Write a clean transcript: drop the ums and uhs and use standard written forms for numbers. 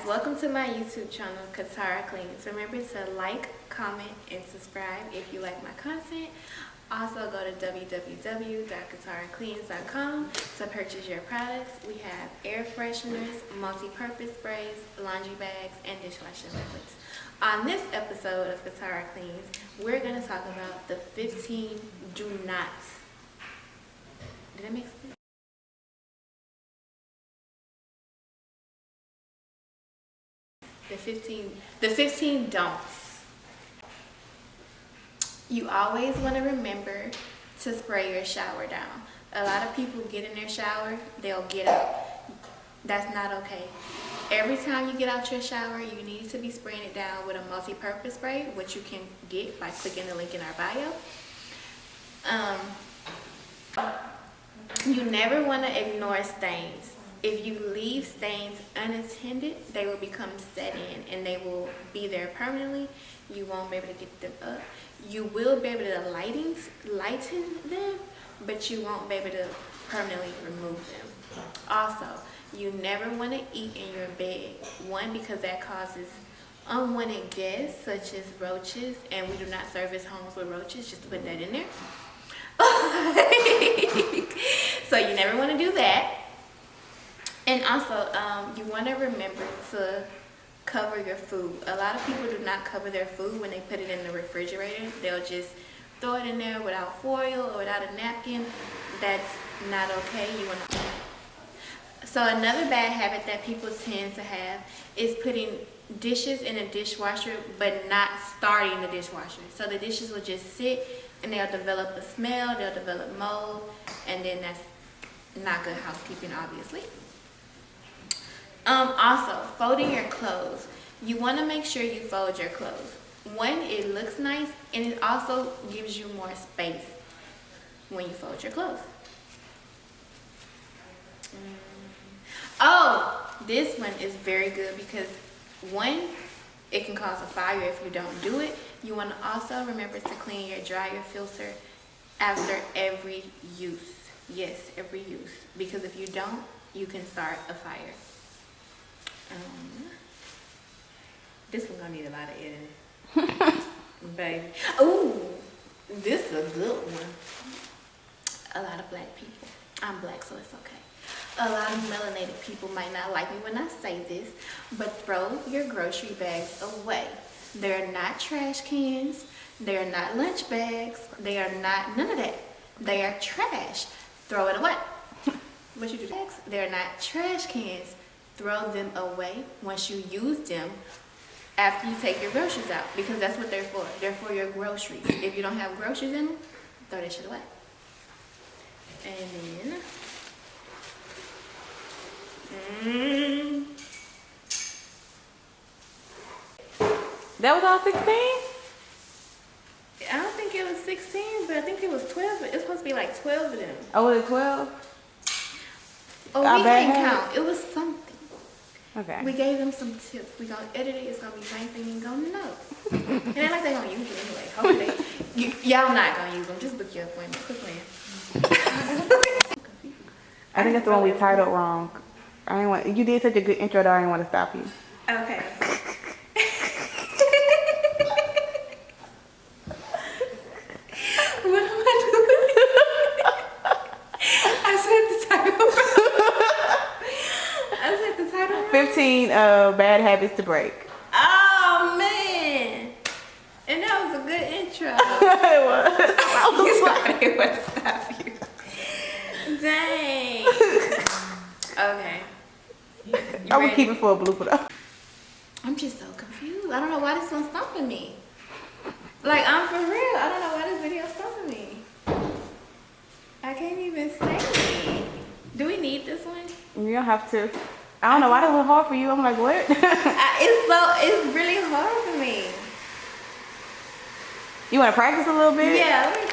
welcome to my YouTube channel, Katara Cleans. Remember to like, comment, and subscribe if you like my content. Also go to www.kataracleans.com to purchase your products. We have air fresheners, multi-purpose sprays, laundry bags, and dishwashing liquids. On this episode of Katara Cleans, we're going to talk about the 15 do nots. Did that make sense? The 15 don'ts. You always want to remember to spray your shower down. A lot of people get in their shower, they'll get out. That's not okay. Every time you get out your shower, you need to be spraying it down with a multi-purpose spray, which you can get by clicking the link in our bio. You never want to ignore stains. If you leave stains unattended, they will become set in and they will be there permanently. You won't be able to get them up. You will be able to lighten them, but you won't be able to permanently remove them. Also, you never want to eat in your bed. One, because that causes unwanted guests such as roaches, and we do not service homes with roaches, just to put that in there. So you never want to do that. And also, you want to remember to cover your food. A lot of people do not cover their food when they put it in the refrigerator. They'll just throw it in there without foil or without a napkin. That's not okay. You want to. So another bad habit that people tend to have is putting dishes in a dishwasher, but not starting the dishwasher. So the dishes will just sit and they'll develop a smell, they'll develop mold, and then that's not good housekeeping, obviously. Also, folding your clothes. You want to make sure you fold your clothes. One, it looks nice, and it also gives you more space when you fold your clothes. Oh, this one is very good because one, it can cause a fire if you don't do it. You want to also remember to clean your dryer filter after every use. Yes, every use. Because if you don't, you can start a fire. This one's gonna need a lot of editing. Baby. Ooh, this is a good one. A lot of black people. I'm black, so it's okay. A lot of melanated people might not like me when I say this, but throw your grocery bags away. They're not trash cans. They're not lunch bags. They are not none of that. They are trash. Throw it away. What you do? They're not trash cans. Throw them away once you use them after you take your groceries out, because that's what they're for. They're for your groceries. If you don't have groceries in them, throw that shit away. And then that was all 16? I don't think it was 16, but I think it was 12. It's supposed to be like 12 of them. Oh, was it 12? Oh, we didn't count. It was something. Okay. We gave them some tips. We gonna edit it. It's gonna be nice and you gonna know. And they're like they gonna use it anyway. Hopefully, y'all not gonna use them. Just book your appointment. Quit playing. I think that's the one we titled wrong. I didn't want. You did such a good intro that I didn't want to stop you. Okay. What am I doing? I said the title. 15 bad habits to break. Oh man, and that was a good intro. It was. It was stop you. Dang. Okay. I would keep it for a blooper though. I'm just so confused. I don't know why this one's stopping me. Like, I'm for real. I don't know why this video's stopping me. I can't even say it. Do we need this one? You don't have to. I don't know why that was hard for you. I'm like, what? It's really hard for me. You want to practice a little bit? Yeah, let me